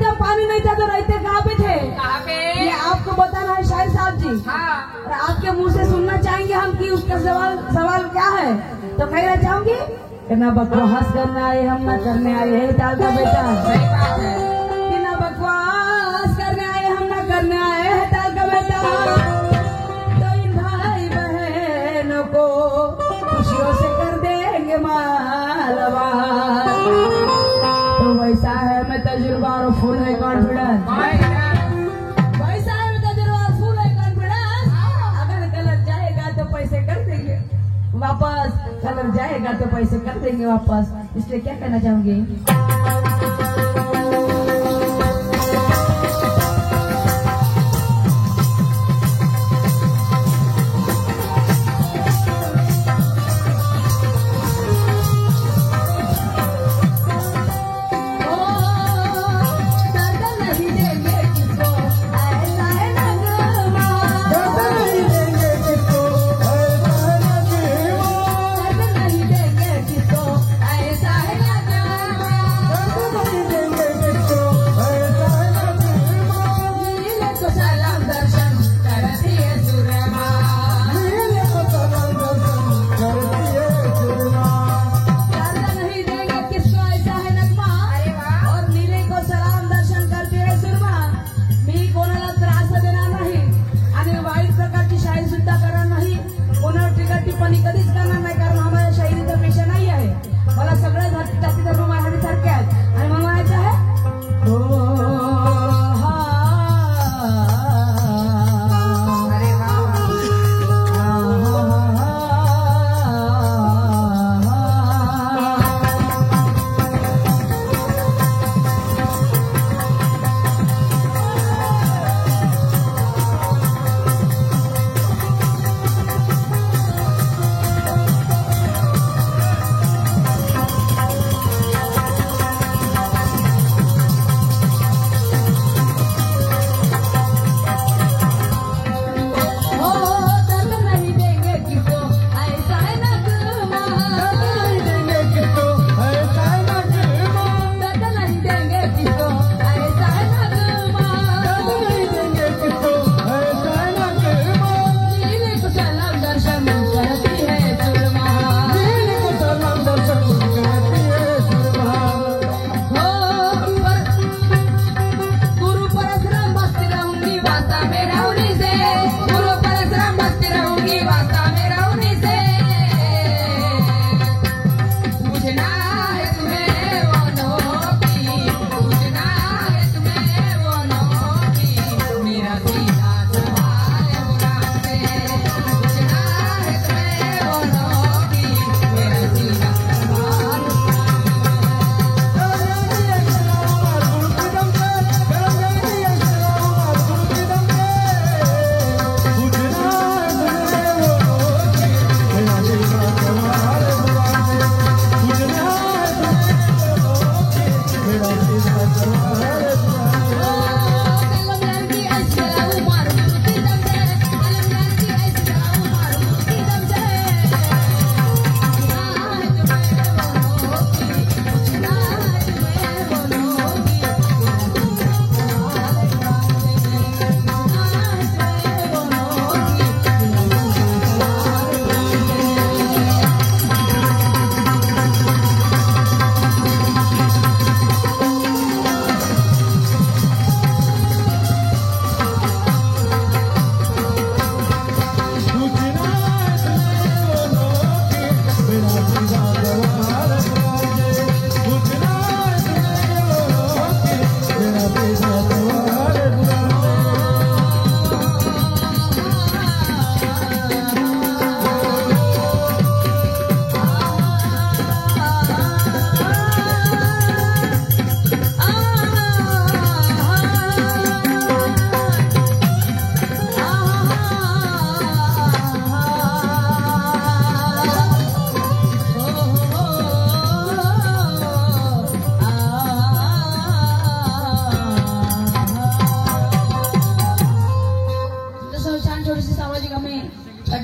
था, पानी नहीं था, तो रहते कहाँ पे थे? कहाँ पे? ये आपको बताना है शायर साहब जी। हाँ। और आपके मुंह से सुनना चाहेंगे हम कि उसका सवाल क्या है। तो कहना चाहूंगी कि ना बकवास करने आए हम, ना करने आए है दाल का बेटा। सही बात है। कि ना बकवास करने आए हम, ना करने आए है दाल का बेटा। तो इन भाई बहनों को खुशियों से कर देंगे मालवार। तो वैसा है मैं तजुर्बा और फुल है कॉन्फिडेंस। वैसा है मैं तजुर्बा और फुल है कॉन्फिडेंस। अगर गलत जाएगा तो पैसे कर देंगे वापस, कलर जाएगा तो पैसे कर देंगे वापस। इसलिए क्या कहना चाहूंगी, कधीच करणार नाही, कारण आम्हाला शायरीचा पेशा नाही आहे. मला सगळ्या जाती धर्म माझ्यासारखे आहेत आणि मला म्हणायचं आहे हो हा. अरे वाह.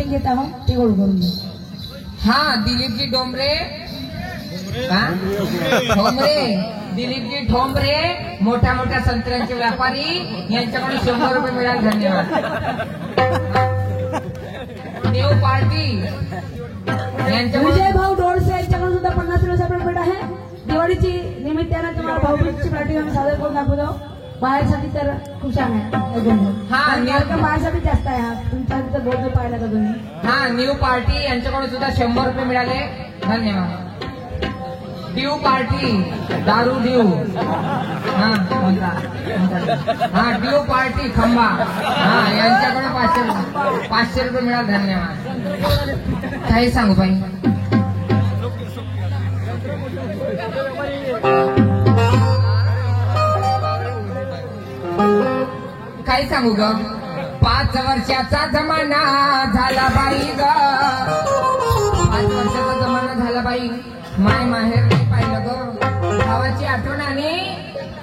घेता हूँ टिगोड़ करूंगी. हाँ दिलीप जी डोमरे, हाँ डोमरे दिलीपजी ठोंबरे मोठ्या मोठ्या संत्र्यांचे व्यापारी यांच्याकडून 100 रुपये मिळाले. धन्यवाद. न्यू पार्टी यांच्याकडून विजय भाऊ डोळसे यांच्याकडून सुद्धा 50 किलो भेट आहे. दिवाळीची निमित्तानं तुम्हाला भाऊबीजची पार्टी आम्ही सादर करून दाखवतो. बाहेरसाठी तर खूप छान आहे. हा बाहेरसाठी जास्त आहे. हा तुमच्या तिथं बोर्ड पाहिला का तुम्ही? हा न्यू पार्टी यांच्याकडून सुद्धा 100 रुपये मिळाले. धन्यवाद. ड्यू पार्टी दारू ड्यू हा ड्यू पार्टी खंबा यांच्याकडे 500 रुपये मिळाले. धन्यवाद. काही सांगू बाई काही सांगू ग 5 वर्षाचा जमाना झाला बाई ग 5 वर्षाचा जमाना झाला बाई. माय माहेर नाही पाहिलं ग. भावाची आठवण आली.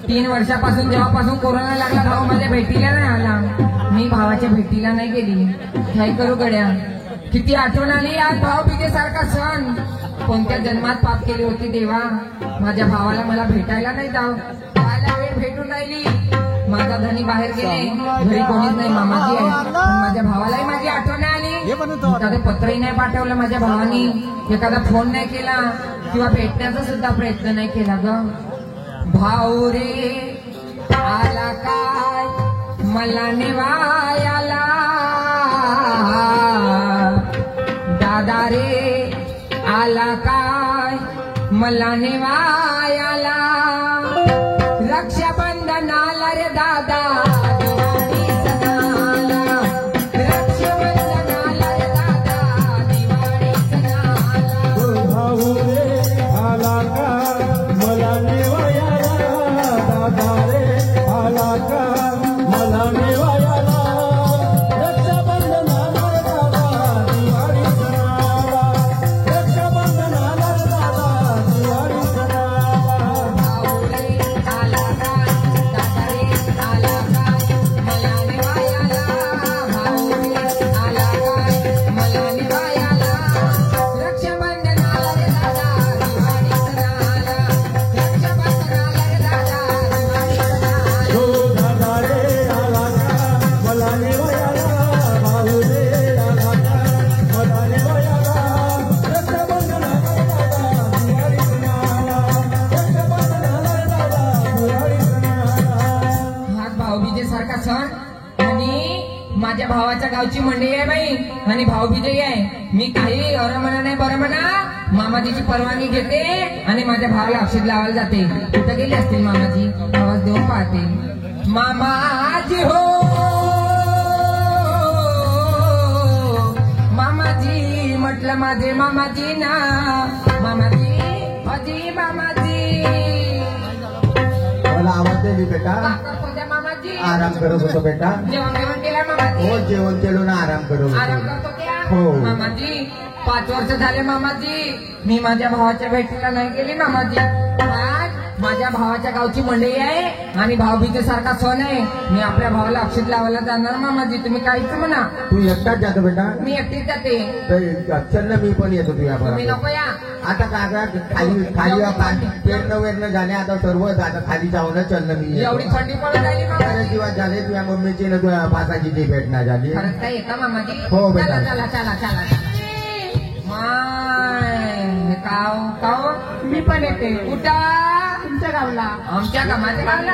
3 वर्षापासून जेव्हापासून कोरोना लागला भाऊ माझ्या भेटीला नाही आला. मी भावाच्या भेटीला नाही गेली. काय करू गड्या. किती आठवण आली. आज भाऊबीजेसारखा सण. कोणत्या जन्मात पाप केली होती देवा. माझ्या भावाला मला भेटायला नाही जाऊ. खायला वेळ भेटून राहिली. माझा धनी बाहेर गेले. घरी कोणीच नाही. मामाजी आहे. पण माझ्या भावालाही माझी आठवण आली. एखादं पत्रही नाही पाठवलं माझ्या भावानी. एखादा फोन नाही केला किंवा भेटण्याचा सुद्धा प्रयत्न नाही केला ग. भाऊ रे आला काय मला नेवायाला. दादा रे आला काय मला नेवायाला. रक्षाबंधनाला रे दादा दिवाळी सणाला. रक्षाबंधनाला रे दादा दिवाळी सणाला. भाऊ रे आला का मला नेवायाला. दादा रे आला का मला नेवायाला. रक्षाबंधनाला रे दादा दिवाळी सणाला. रक्षाबंधनाला रे दादा दिवाळी सणाला. भाऊ रे आला काय दादा रे आला काय मला नेवायाला. भाऊ रे आला काय मला नेवायाला. रक्षाबंधनाला रे दादा दिवाळी सणाला. रक्षाबंधनाला रे दादा दिवाळी सणाला. हो दादा रे आला का मला नेवायाला. भाऊ रे आला का मला नेवायाला. रक्षाबंधनाला रे दादा दिवाळी सणाला. रक्षाबंधनाला रे दादा दिवाळी सणाला. हा भाऊबीजेसारखा सण. आणि माझ्या भावाच्या गावची मंडई आहे बाई. आणि भाऊबीजे आहे. मी काही अरमना नाही बरं म्हणा. मामाजीची परवानगी घेते आणि माझ्या भावाला अक्षर लावायला जाते. कुठं गेले असतील मामाजी. आवाज देऊन पाहते. मामाजी हो मामाजी म्हटलं माझे मामाजी ना. मामाजी अजी मामाजी. मला आवाज दे बेटा. का करतो त्या मामाजी. आराम करत होतो बेटा. जेवण जेवण केलं मामाजी. हो जेवण केलो ना आराम करत आराम होतो. करतो क्या. हो. मामाजी 5 वर्ष झाले मामाजी. मी माझ्या भावाच्या भेटीला नाही गेली मामाजी. आज माझ्या भावाच्या गावची मंडई आहे आणि भाऊबीजेसारखा सण आहे. मी आपल्या भावाला अक्षर लावायला जाणार मामाजी. तुम्ही काहीच म्हणा. तू एकटाच जातो बेटा. मी एकटीच जाते. तर चल मी पण येतो तुझ्या तुम्ही बरोबर. नको या. आता काय खाली खाली पेरणं वेरणं झाले आता सर्व आता खाली जाऊन चल मी येतो. एवढी थंडी पडत राहिली बरेच मामाजी. दिवस झाले तुझ्या मम्मीची ना तुझ्या पासाची ती भेटणं झाली. खरंच काय येता मामाजी. हो, बेटा. चला चला चला चला. माय काव मी पण येते कुठं. तुमच्या गावला. आमच्या कामाच्या गावला.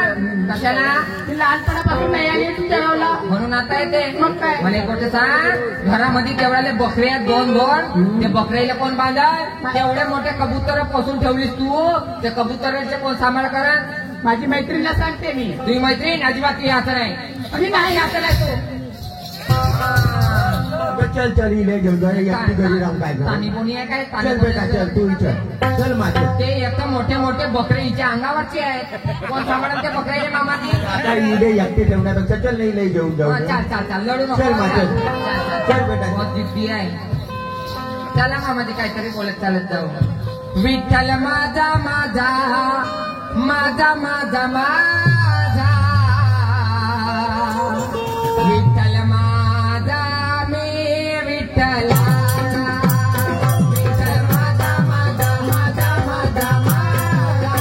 कशाला. मी लहानपणापासून नाही आली तुमच्या गावला. म्हणून आता येते. मग काय? मला एक गोष्ट सांग. घरामध्ये तेवढ्याले बकरे आहेत 2-2. ते बकऱ्याला कोण बांधत. तेवढे मोठे कबूतर पोसून ठेवलीस तू. ते कबुतराचे कोण सांभाळ करत. माझी मैत्रिणीला सांगते मी. तुझी मैत्रीण अजिबात याचं नाही. मी नाही असं नाही तू. चल चल इले घेऊन जा. एकटी घरी राहून काय पाणी कर. कोणी आहे काय. चल बेटा चल तू चल. चल माझं. ते एकदम मोठे मोठे बकरे हिच्या अंगावरचे आहेत. कोण सांभाळत ते बकऱ्याचे मामाजी. आता इले एकटी ठेवण्यापेक्षा चल नाही लई घेऊन जाऊ. चाल चाल चाल लढू नको. चल माझं. चल बेटा. बहुत जिद्दी आहे. चला मामाजी काहीतरी बोलत चालत जाऊ. विठ्ठल माझा माझा माझा माझा माझा. विठ्ठल माझा मी विठ्ठला. विठ्ठल माझा माझा माझा माझा माझा.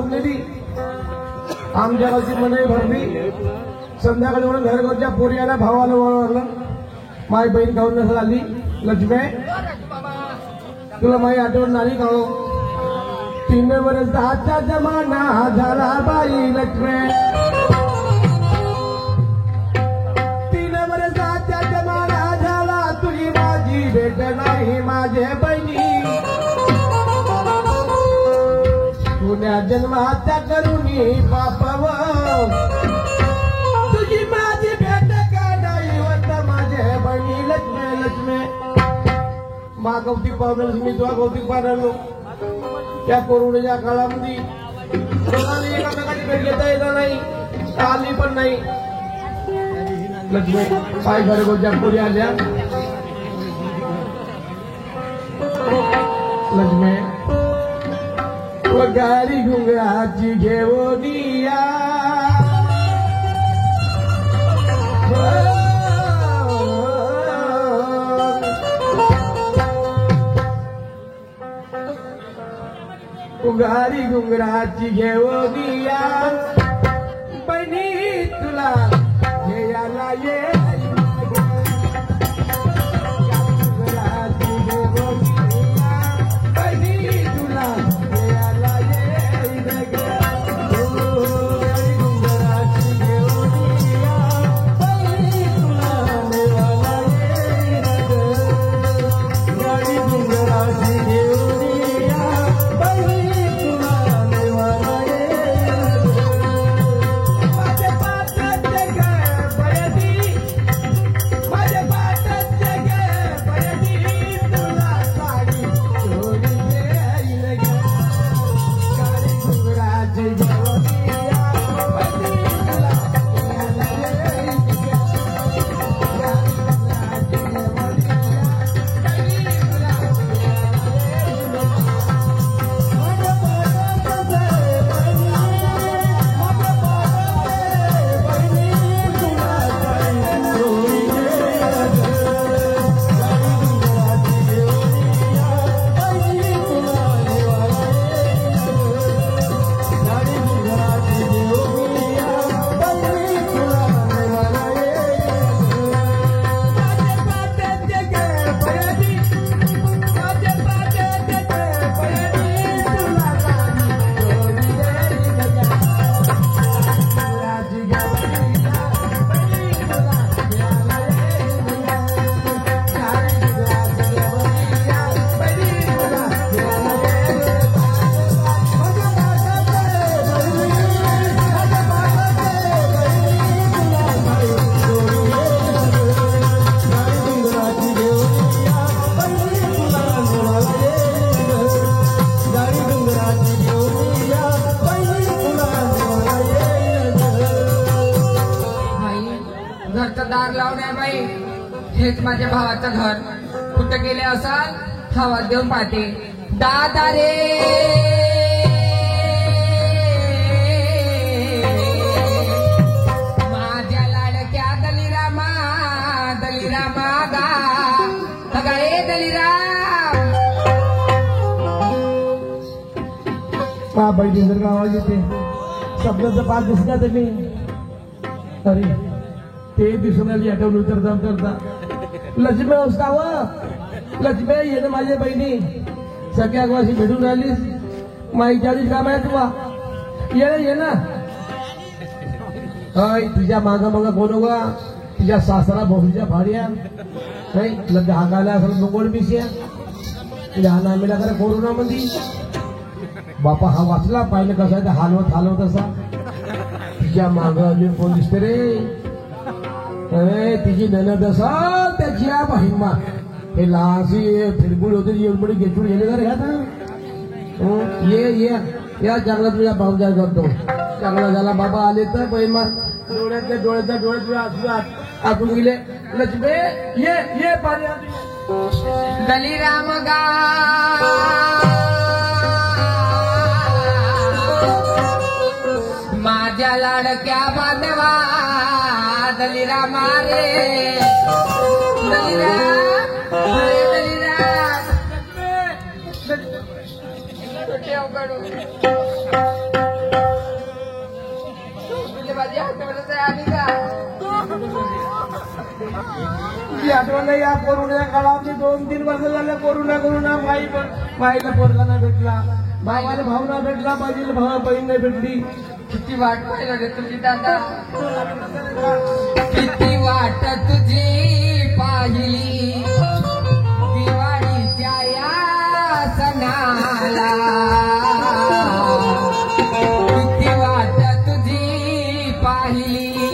झोपलेली आमच्या गावची मंडळी भरली संध्याकाळी म्हणून घरघरच्या पोरी आल्या भावाला वळवलं माझी बहीण खाऊन नसं आली लक्ष्मी तुला माझी आठवण आली का हो 3 वर्ष आजचा जमाना झाला बाई लक्ष्मी 3 वर्ष आजचा जमाना झाला तुझी माझी भेट नाही माझे बहिणी पुण्या जन्मात्या करून बापाव तुझी माझी भेट का नाही होत माझे बहिणी लक्ष्मी लक्ष्मी मा कौतिक पावलं मी तुला कौतिक पाहिलो त्या कोरोनाच्या काळामध्ये कोणाला एकामेकाची भेट घेता येणार नाही आली पण नाही लक्ष्मी पाय घरगोच्या पुढे आल्या लक्ष्मी गाडी घुंगराची घेऊन या गाडी घुंगराची घेऊन या बहिणी तुला घ्यायला ये दार लावण्या बाई हेच माझ्या भावाचं घर कुठं गेले असाल आवाज देऊन पाहते दादा रे माझ्या लाडक्या दलिरामा दलिरामा गा ए दलिराम हा बहिणी जर का आवाज येते शब्दाचा पाच दिसला तुम्ही अरे ते दिसून आली आठवण उतरता लक्ष्मी असताव लक्ष्मी ये ना माझ्या बहिणी सगळ्या गावाशी भेटून राहिलीस माईच्या आधीच काम आहे तुला ये ना हय तुझ्या मागा मागा कोण गा तुझ्या सासरा भाऊच्या भाड्या नाही लग्न हाकायला असं नकोड मिश्या तुझ्या नामेला करा कोरोना मध्ये बापा हा वाचला पाहिलं कसा आहे हालवत असा तिच्या माग अजून कोण दिसते रे अरे तिची ननद असा त्याची हिम्मा हे लहानशी फिरबुड होते एवढी घेतून गेले का रे आता ये या चांगला तुझ्या भाऊजा करतो चांगला झाला बाबा आले तर महिमा डोळ्यात आतून गेले लक्ष्मी ये पाणी दलिराम गा माझ्या लाडक्या बांधवा दलिरामा रे दलिराम म्हणजे माझी आठवणच आहे आणि का तुझी आठवण नाही या कोरोना काळात 2-3 वर्ष झाले कोरोना माईला पोरगा नाही भेटला भावाला भाऊ नाही भेटला माझी भावा बहीण नाही भेटली किती वाट पाहिलं रे तुझी दादा किती वाट तुझी पाहिली दिवाळीच्या या सणाला किती वाट तुझी पाहिली